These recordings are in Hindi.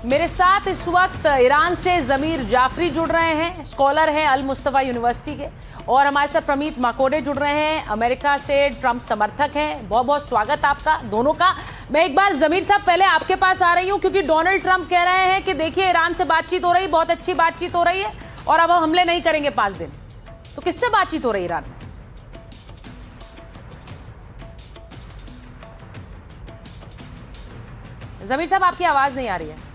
मेरे साथ इस वक्त ईरान से जमीर जाफरी जुड़ रहे हैं, स्कॉलर हैं अल मुस्तफा यूनिवर्सिटी के, और हमारे साथ प्रमीत माकोडे जुड़ रहे हैं, अमेरिका से ट्रंप समर्थक हैं। बहुत बहुत स्वागत आपका दोनों का। मैं एक बार जमीर साहब पहले आपके पास आ रही हूं, क्योंकि डोनाल्ड ट्रंप कह रहे हैं कि देखिए ईरान से बातचीत हो रही, बहुत अच्छी बातचीत हो रही है और अब हम हमले नहीं करेंगे 5 दिन। तो किससे बातचीत हो रही है ईरान में? जमीर साहब आपकी आवाज नहीं आ रही है।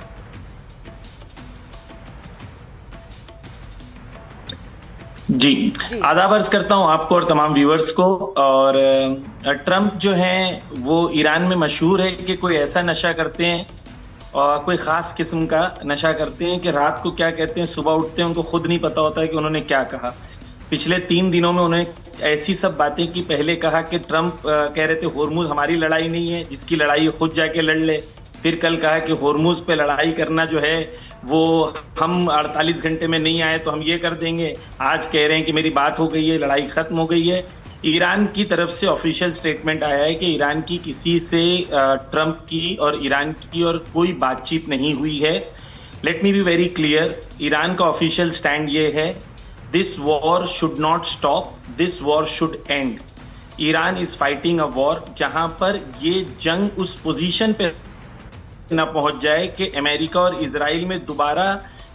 जी आदाब अर्ज करता हूं आपको और तमाम व्यूअर्स को। और ट्रंप जो हैं वो ईरान में मशहूर है कि कोई ऐसा नशा करते हैं और कोई ख़ास किस्म का नशा करते हैं कि रात को क्या कहते हैं सुबह उठते हैं उनको खुद नहीं पता होता है कि उन्होंने क्या कहा। पिछले 3 दिनों में उन्होंने ऐसी सब बातें की। पहले कहा कि ट्रंप कह रहे थे होर्मुज हमारी लड़ाई नहीं है, जिसकी लड़ाई खुद जाके लड़ ले। फिर कल कहा कि होर्मुज पे लड़ाई करना जो है वो हम 48 घंटे में नहीं आए तो हम ये कर देंगे। आज कह रहे हैं कि मेरी बात हो गई है, लड़ाई खत्म हो गई है। ईरान की तरफ से ऑफिशियल स्टेटमेंट आया है कि ईरान की किसी से ट्रंप की और ईरान की और कोई बातचीत नहीं हुई है। Let me be very clear, Iran का ऑफिशियल स्टैंड ये है, this war should not stop, this war should and. Iran is fighting a war जहां पर ये जंग उस पोजीशन पे न पहुंच जाए कि अमेरिका और इजराइल में दोबारा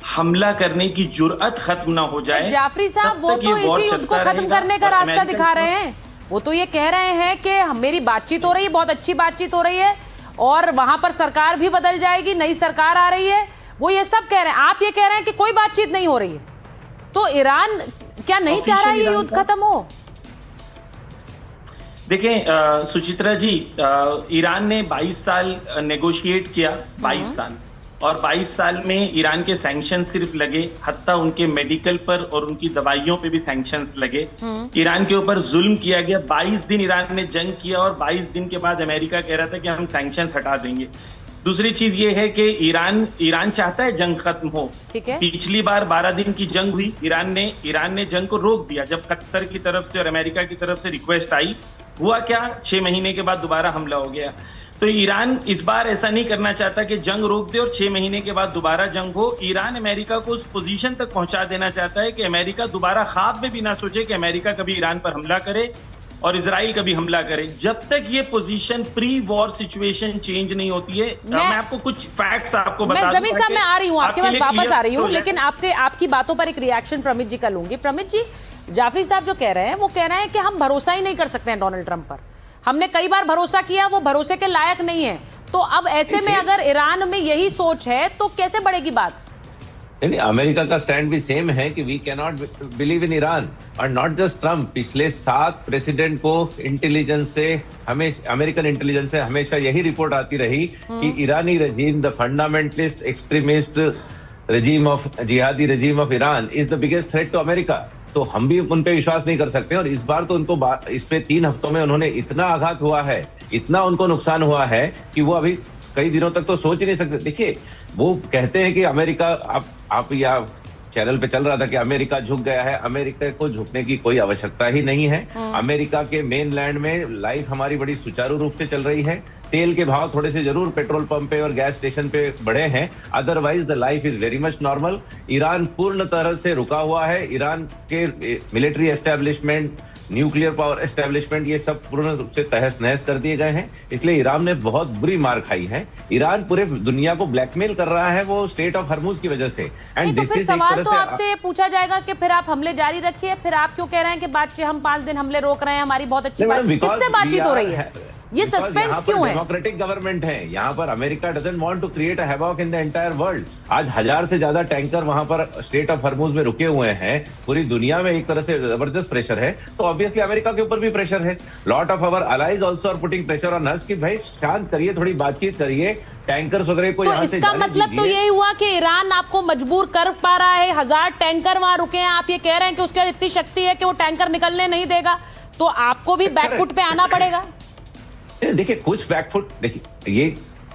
हमला करने की जुर्अत खत्म ना हो जाए। जाफरी साहब वो तो इसी युद्ध को खत्म करने का रास्ता दिखा रहे हैं। वो तो ये कह रहे हैं कि मेरी बातचीत हो रही है, बहुत अच्छी बातचीत हो रही है और वहां पर सरकार भी बदल जाएगी, नई सरकार आ रही है। वो ये सब कह रहे हैं, आप ये कह रहे हैं कि कोई बातचीत नहीं हो रही है। तो ईरान क्या नहीं चाह रहा ये युद्ध खत्म हो? देखें सुचित्रा जी, ईरान ने 22 साल नेगोशिएट किया, 22 साल, और 22 साल में ईरान के सैंक्शन सिर्फ लगे, हत्ता उनके मेडिकल पर और उनकी दवाइयों पे भी सैंक्शंस लगे। ईरान के ऊपर जुल्म किया गया। 22 दिन ईरान ने जंग किया और 22 दिन के बाद अमेरिका कह रहा था कि हम सैंक्शंस हटा देंगे। दूसरी चीज ये है कि ईरान चाहता है जंग खत्म हो। ठीक है। पिछली बार 12 दिन की जंग हुई, ईरान ने जंग को रोक दिया जब कतर की तरफ से और अमेरिका की तरफ से रिक्वेस्ट आई। हुआ क्या, 6 महीने के बाद दोबारा हमला हो गया। तो ईरान इस बार ऐसा नहीं करना चाहता कि जंग रोक दे और 6 महीने के बाद दोबारा जंग हो। ईरान अमेरिका को उस पोजीशन तक पहुंचा देना चाहता है कि अमेरिका दोबारा ख्वाब में भी ना सोचे कि अमेरिका कभी ईरान पर हमला करे और इजराइल कभी हमला करे। जब तक ये position pre war situation change नहीं होती है। मैं आपको कुछ फैक्ट्स आपको बता दूं। जमीर साहब मैं आ रही हूँ आपके पास, वापस आ रही हूँ, लेकिन आपकी बातों पर एक रिएक्शन प्रमित जी का लूंगी। प्रमित जी, जाफरी साहब जो कह रहे हैं वो कह रहे हैं कि हम भरोसा ही नहीं कर सकते हैं डोनाल्ड ट्रंप पर। हमने कई बार भरोसा किया, वो भरोसे के लायक नहीं है। तो अब ऐसे में अगर ईरान में यही सोच है तो कैसे बढ़ेगी बात? नहीं, अमेरिका का स्टैंड भी सेम है कि we can not believe in Iran. और नॉट जस्ट ट्रंप, पिछले 7 प्रेसिडेंट को इंटेलिजेंस से हमेशा, अमेरिकन इंटेलिजेंस से हमेशा यही रिपोर्ट आती रही कि ईरानी regime, the fundamentalist extremist regime of jihadi regime of Iran is the biggest threat to America. तो हम भी उन पे विश्वास नहीं कर सकते। और इस बार तो उनको इस पे 3 हफ्तों में उन्होंने इतना आघात हुआ है, इतना उनको नुकसान हुआ है कि वो अभी कई दिनों तक तो सोच ही नहीं सकते। देखिए, वो कहते हैं कि अमेरिका, आप या चैनल पे चल रहा था कि अमेरिका झुक गया है। अमेरिका को झुकने की कोई आवश्यकता ही नहीं है। अमेरिका के मेन लैंड में लाइफ हमारी बड़ी सुचारू रूप से चल रही है। तेल के भाव थोड़े से जरूर पेट्रोल पंप पे और गैस स्टेशन पे बढ़े हैं, otherwise the life is very much normal. Iran पूर्ण तरह से रुका हुआ है। ईरान के military establishment, nuclear power establishment, ये सब पूर्ण रूप से तहस नहस कर दिए गए हैं। इसलिए ईरान ने बहुत बुरी मार खाई है। ईरान पूरे दुनिया को ब्लैकमेल कर रहा है वो स्टेट ऑफ हरमुज की वजह से। एंड दिस इज सवाल तो आपसे पूछा जाएगा कि फिर आप हमले जारी रखिए, फिर आप क्यों कह रहे हैं कि बातचीत, हम 5 दिन हमले रोक रहे हैं, हमारी बहुत अच्छी बात, किससे बातचीत हो रही है? ये सस्पेंस क्यों है? डेमोक्रेटिक गवर्नमेंट है यहाँ पर। America doesn't want to create a havoc in the entire world. आज 1000 से ज्यादा टैंकर वहां पर स्टेट ऑफ हरमुज में रुके हुए हैं। पूरी दुनिया में एक तरह से जबरदस्त प्रेशर है, तो ऑब्वियसली अमेरिका के ऊपर भी प्रेशर है। Lot of our allies also are putting pressure on us कि भाई शांत करिए, थोड़ी बातचीत करिए, टैंकर्स वगैरह को यहाँ से इसका मतलब तो यही हुआ कि ईरान आपको मजबूर कर पा रहा है। 1000 टैंकर वहां रुके हैं, आप ये कह रहे हैं कि उसके अंदर इतनी शक्ति है कि वो टैंकर निकलने नहीं देगा, तो आपको भी बैकफुट पे आना पड़ेगा। देखिए, कुछ बैकफुट, देखिए ये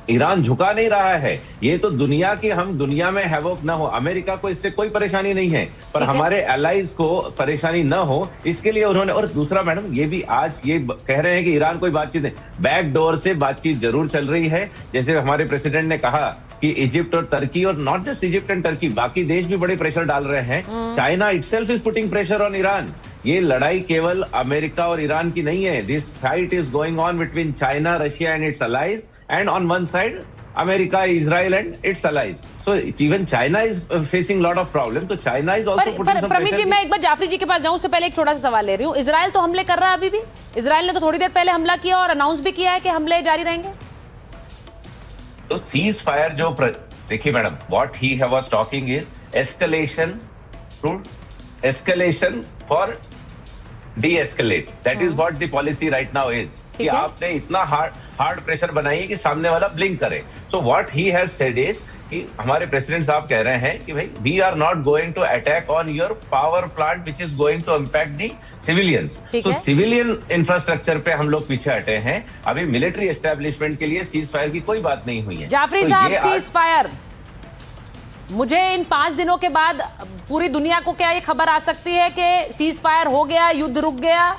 ईरान झुका नहीं रहा है। ये तो दुनिया की, हम दुनिया में हैवोक ना हो, अमेरिका को इससे कोई परेशानी नहीं है, पर हमारे एलाइज को परेशानी ना हो इसके लिए उन्होंने। और दूसरा मैडम, ये भी आज ये कह रहे हैं कि ईरान कोई बातचीत नहीं, बैक डोर से बातचीत जरूर चल रही है। जैसे हमारे प्रेसिडेंट ने कहा कि इजिप्ट और तुर्की, और not just Egypt and Turkey, बाकी देश भी बड़े प्रेशर डाल रहे हैं। China itself is putting pressure on Iran. ये लड़ाई केवल अमेरिका और ईरान की नहीं है। This fight is going on between China, Russia and its allies, and on one side America, Israel and its allies. So even China is facing lot of problem. तो China is also putting some Pramit ji, मैं एक बार जाफरी जी के पास जाऊं उससे पहले एक छोटा सा सवाल ले रही हूं। इजराइल तो हमले कर रहा है अभी भी। इजराइल ने तो थोड़ी देर पहले हमला किया और अनाउंस भी किया है कि हमले जारी रहेंगे। तो सीज फायर जो देखिए madam, what he was talking is escalation to escalation for deescalate. That is what the policy right now is, कि आपने इतना हार्ड प्रेशर बनाइए कि सामने वाला ब्लिंक करे। So what he has said is कि हमारे प्रेसिडेंट साहब कह रहे हैं कि भाई we are not going to attack on your power plant which is going to impact the civilians. तो सिविलियन इंफ्रास्ट्रक्चर पे हम लोग पीछे हटे हैं। अभी मिलिट्री एस्टेब्लिशमेंट के लिए सीज फायर की कोई बात नहीं हुई है। जाफरी साहब, सीज फायर, मुझे इन 5 दिनों के बाद पूरी दुनिया को क्या ये खबर आ सकती है कि सीज फायर हो गया, युद्ध रुक गया?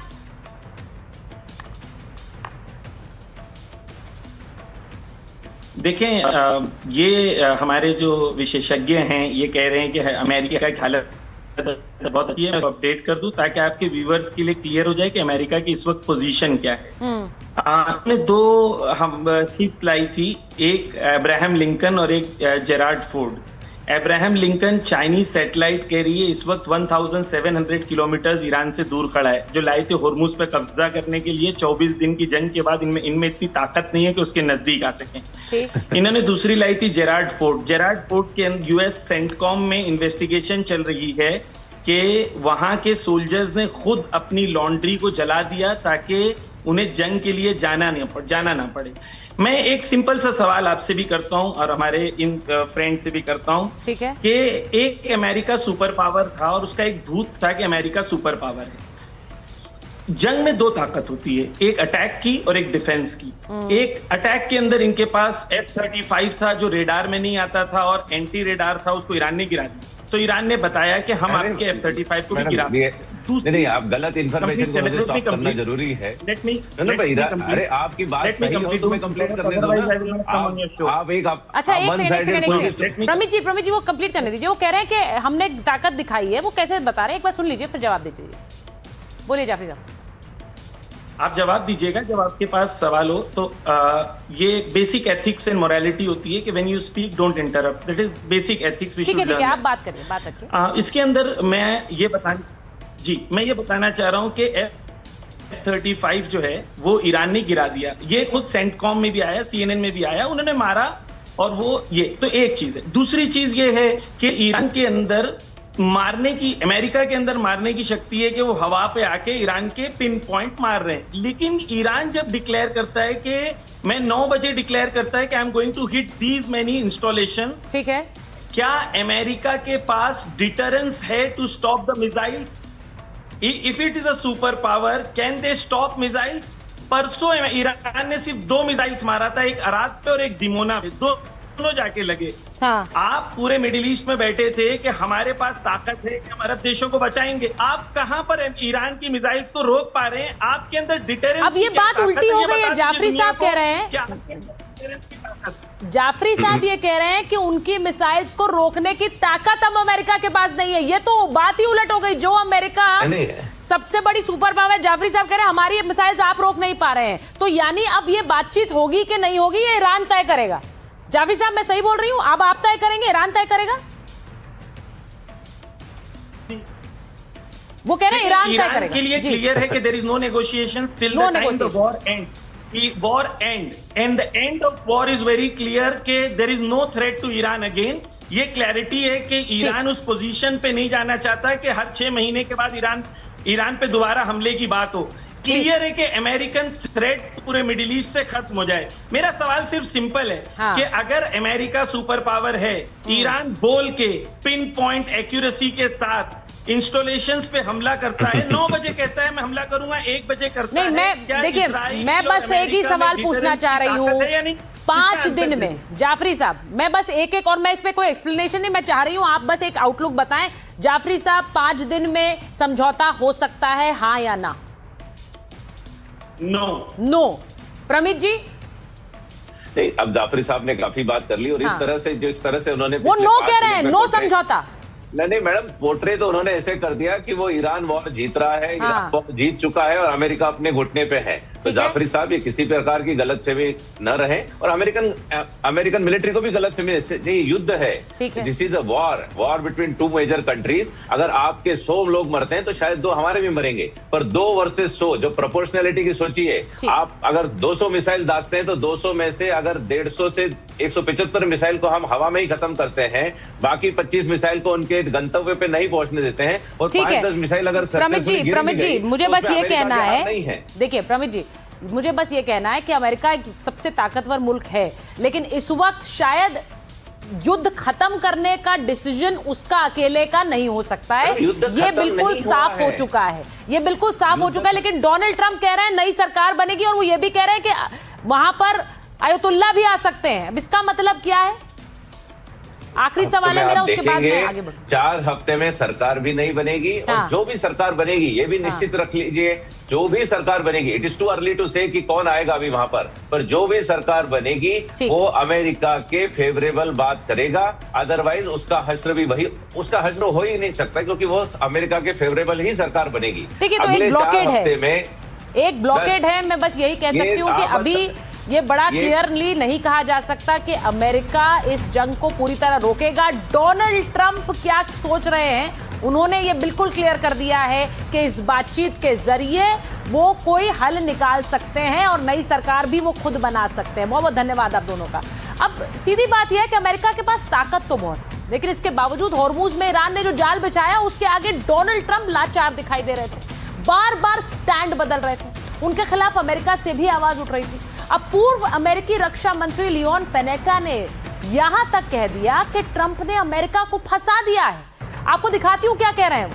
देखें, ये हमारे जो विशेषज्ञ हैं ये कह रहे हैं कि अमेरिका की हालत बहुत अच्छी है। मैं अपडेट कर दूं ताकि आपके व्यूअर्स के लिए क्लियर हो जाए कि अमेरिका की इस वक्त पोजीशन क्या है। आपने 2 हम शिप लाई थी, एक अब्राहम लिंकन और एक Gerald Ford. Abraham Lincoln Chinese satellite कह रही है इस वक्त 1700 किलोमीटर ईरान से दूर खड़ा है, जो लाए थे होर्मुज पर कब्जा करने के लिए। 24 दिन की जंग के बाद इनमें इतनी ताकत नहीं है कि उसके नजदीक आ सकें। इन्होंने दूसरी लाई थी जेरार्ड फोर्ड। जेरार्ड फोर्ड के यूएस सेंटकॉम में इन्वेस्टिगेशन चल रही है कि वहां के सोल्जर्स ने खुद अपनी लॉन्ड्री को जला दिया ताकि उन्हें जंग के लिए जाना ना पड़े। मैं एक सिंपल सा सवाल आपसे भी करता हूं और हमारे इन फ्रेंड से भी करता हूं, ठीक है, कि एक अमेरिका सुपर पावर था और उसका एक भूत था कि अमेरिका सुपर पावर है। जंग में 2 ताकत होती है, एक अटैक की और एक डिफेंस की। एक अटैक के अंदर इनके पास F-35 था जो रेडार में नहीं आता था और एंटी रेडार था, उसको ईरान ने गिरा दिया। तो ईरान ने बताया कि हम आपके F-35 को भी गिरा देंगे। नहीं, आप गलत इन्फॉर्मेशन को मुझे स्टॉप करना जरूरी है। अरे आपकी बात सही हो तो मैं कंप्लीट करने दूंगा। आप एक अच्छा, एक सेकंड प्रमित जी वो कंप्लीट करने दीजिए। वो कह रहे हैं कि हमने ताकत दिखाई है, वो कैसे बता रहे हैं, एक बार सुन लीजिए फिर जवाब दीजिए। बोलिए जाफरी साहब। आप जवाब दीजिएगा जब आपके पास सवाल हो। तो ये बेसिक एथिक्स एंड मोरालिटी होती है कि when you speak don't interrupt. That is basic ethics. ठीक है, आप बात करिए, बात अच्छी। इसके अंदर मैं ये बताना चाह रहा हूं कि F-35 जो है वो ईरान ने गिरा दिया। ये खुद सेंटकॉम में भी आया, CNN में भी आया, उन्होंने मारा। और वो ये तो एक चीज है। दूसरी चीज ये है कि ईरान के अंदर अमेरिका के अंदर मारने की शक्ति है कि वो हवा पे आके ईरान के पिन पॉइंट मार रहे हैं। लेकिन ईरान जब डिक्लेयर करता है कि मैं 9 बजे डिक्लेयर करता है कि I am going to hit these many installation, ठीक है, क्या अमेरिका के पास डिटरेंस है to stop the missile? If it is a super power, can they stop missiles? परसों ईरान ने सिर्फ 2 मिसाइल्स मारा था, एक अराद पे और एक दिमोना पे, दोनों जाके लगे। हाँ। आप पूरे मिडिल ईस्ट में बैठे थे कि हमारे पास ताकत है कि हम अरब देशों को बचाएंगे। आप कहां पर ईरान की मिसाइल्स को रोक पा रहे हैं? आपके अंदर डिटरेंस। अब ये बात उल्टी हो गई है। जाफरी साहब कह रहे हैं, जाफरी साहब ये कह रहे हैं कि उनकी मिसाइल्स को रोकने की ताकत अब अमेरिका के पास नहीं है। ये तो बात ही उलट हो गई। जो अमेरिका सबसे बड़ी सुपर पावर, जाफरी साहब कह रहे हैं हमारी मिसाइल्स आप रोक नहीं पा रहे हैं। तो यानी अब ये बातचीत होगी कि नहीं होगी, ये ईरान तय करेगा। जाफरी साहब, मैं सही बोल रही हूं? अब आप तय करेंगे, ईरान तय करेगा? वो कह रहे हैं ईरान तय करेगा। के लिए क्लियर है कि there is no negotiation till the time the war end. War end and the end of war is very clear कि there is no threat to Iran again। ये क्लैरिटी है कि ईरान उस पोजीशन पे नहीं जाना चाहता कि हर 6 महीने के बाद ईरान पे दोबारा हमले की बात हो। क्लियर है कि अमेरिकन थ्रेट पूरे मिडिल ईस्ट से खत्म हो जाए। मेरा सवाल सिर्फ सिंपल है कि अगर अमेरिका सुपर पावर है, ईरान बोल के पिन पॉइंट एक्यूरेसी के साथ इंस्टॉलेशंस पे हमला करता है, 9 बजे कहता है मैं हमला करूंगा, 1 बजे करता है। नहीं, देखिए, मैं बस एक ही सवाल पूछना चाह रही हूँ। 5 दिन में, जाफरी साहब, मैं बस एक और मैं इस पे कोई एक्सप्लेनेशन नहीं मैं चाह रही हूँ, आप बस एक आउटलुक बताएं। जाफरी साहब, 5 दिन में समझौता हो सकता है, हाँ या ना? नो। नो। प्रमित जी? नहीं, अब जाफरी साहब ने काफी बात कर ली और इस तरह से जिस तरह से उन्होंने वो नो कह रहे हैं, नो समझौता। नहीं मैडम, पोर्ट्रे तो उन्होंने ऐसे कर दिया कि वो ईरान वॉर जीत रहा है, ईरान वॉर जीत चुका है और अमेरिका अपने घुटने पे है। तो जाफरी साहब ये किसी प्रकार की गलतफहमी न रहे और अमेरिकन मिलिट्री को भी गलतफहमी, ये युद्ध है, this is a war between two major countries. अगर आपके 100 लोग मरते हैं तो शायद 2 हमारे भी मरेंगे, पर 2 वर्सेस 100 जो प्रोपोर्शनैलिटी की सोचिए, आप अगर 200 मिसाइल दागते हैं तो 200 में से अगर 150 से 175 मिसाइल को हम हवा में ही खत्म करते हैं, बाकी 25 मिसाइल को उनके गंतव्य पे नहीं पहुंचने देते हैं और 5-10 मिसाइल अगर प्रमित जी मुझे बस ये कहना है, देखिए प्रमित जी मुझे बस ये कहना है कि अमेरिका एक सबसे ताकतवर मुल्क है, लेकिन इस वक्त शायद युद्ध खत्म करने का डिसीजन उसका अकेले का नहीं हो सकता है। ये बिल्कुल साफ हो चुका है, ये बिल्कुल साफ हो चुका है। लेकिन डोनाल्ड ट्रंप कह रहे हैं नई सरकार बनेगी और वो ये भी कह रहे हैं कि वहां पर अयतुल्ला भी आ सकते हैं। अब इसका मतलब क्या है? आखिरी सवाल है मेरा, उसके बाद मैं आगे बढ़ूं। 4 हफ्ते में सरकार भी नहीं बनेगी और जो भी सरकार बनेगी ये भी निश्चित रख लीजिए, जो भी सरकार बनेगी, it is too early to say कि कौन आएगा अभी वहां पर जो भी सरकार बनेगी वो अमेरिका के फेवरेबल बात करेगा। अदरवाइज उसका हश्र भी वही, उसका हश्र हो ही नहीं सकता क्योंकि वो अमेरिका के फेवरेबल ही सरकार बनेगी। ठीक है, तो एक ब्लॉकेड है। मैं बस यही कह सकती हूँ कि अभी ये बड़ा क्लियरली नहीं कहा जा सकता कि अमेरिका इस जंग को पूरी तरह रोकेगा। डोनाल्ड ट्रंप क्या सोच रहे हैं, उन्होंने ये बिल्कुल क्लियर कर दिया है कि इस बातचीत के जरिए वो कोई हल निकाल सकते हैं और नई सरकार भी वो खुद बना सकते हैं। बहुत बहुत धन्यवाद आप दोनों का। अब सीधी बात यह है कि अमेरिका के पास ताकत तो बहुत है, लेकिन इसके बावजूद हॉर्मुज में ईरान ने जो जाल बिछाया उसके आगे डोनाल्ड ट्रंप लाचार दिखाई दे रहे थे, बार बार स्टैंड बदल रहे थे, उनके खिलाफ अमेरिका से भी आवाज उठ रही थी। अब पूर्व अमेरिकी रक्षा मंत्री लियोन पेनेटा ने यहां तक कह दिया कि ट्रंप ने अमेरिका को फंसा दिया है। आपको दिखाती हूं क्या कह रहे हैं।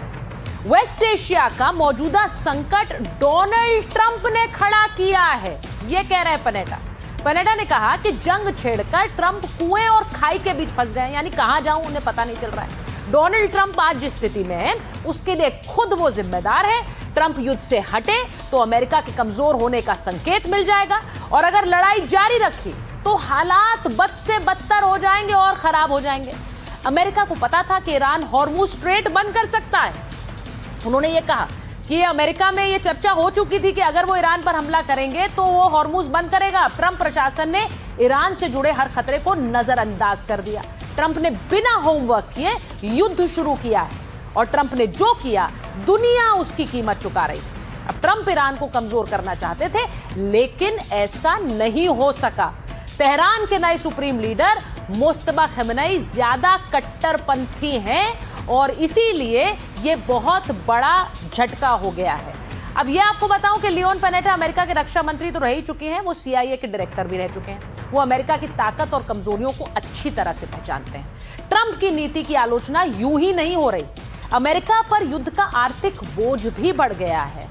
वेस्ट एशिया का मौजूदा संकट डोनाल्ड ट्रंप ने खड़ा किया है, यह कह रहे हैं पेनेटा। पेनेटा ने कहा कि जंग छेड़कर ट्रंप कुएं और खाई के बीच फंस गए, यानी कहां जाऊं उन्हें पता नहीं चल रहा है। डोनाल्ड ट्रंप आज जिस स्थिति में है उसके लिए खुद वो जिम्मेदार है। ट्रंप युद्ध से हटे तो अमेरिका के कमजोर होने का संकेत मिल जाएगा और अगर लड़ाई जारी रखी तो हालात बद से बदतर हो जाएंगे और खराब हो जाएंगे। अमेरिका को पता था कि ईरान हॉर्मुज स्ट्रेट बंद कर सकता है। उन्होंने ये कहा कि अमेरिका में ये चर्चा हो चुकी थी कि अगर वो ईरान पर हमला करेंगे तो वो हॉर्मुज बंद करेगा। ट्रंप प्रशासन ने ईरान से जुड़े हर खतरे को नजरअंदाज कर दिया। ट्रंप ने बिना होमवर्क किए युद्ध शुरू किया है और ट्रंप ने जो किया दुनिया उसकी कीमत चुका रही। अब ट्रंप ईरान को कमजोर करना चाहते थे लेकिन ऐसा नहीं हो सका। तेहरान के नए सुप्रीम लीडर मुस्तफा खमेनी ज्यादा कट्टरपंथी हैं और इसीलिए ये बहुत बड़ा झटका हो गया है। अब ये आपको बताऊं कि लियोन पेनेटा अमेरिका के रक्षा मंत्री तो रह ही चुके हैं, वो CIA के डायरेक्टर भी रह चुके हैं। वो अमेरिका की ताकत और कमजोरियों को अच्छी तरह से पहचानते हैं। ट्रंप की नीति की आलोचना यूं ही नहीं हो रही, अमेरिका पर युद्ध का आर्थिक बोझ भी बढ़ गया है।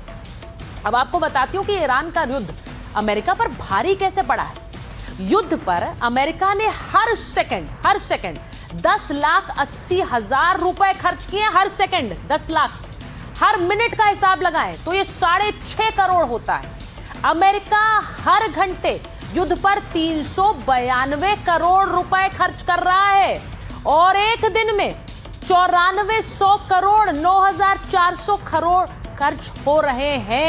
अब आपको बताती हूं कि ईरान का युद्ध अमेरिका पर भारी कैसे पड़ा है। युद्ध पर अमेरिका ने हर सेकंड 10,80,000 रुपए खर्च किए। हर सेकंड 10 लाख। हर मिनट का हिसाब लगाएं तो ये 6.5 करोड़ होता है। अमेरिका हर घंटे युद्ध पर 392 करोड़ रुपए खर्च कर रहा है और एक दिन में 9400 करोड़ 9,400 करोड़ खर्च हो रहे हैं।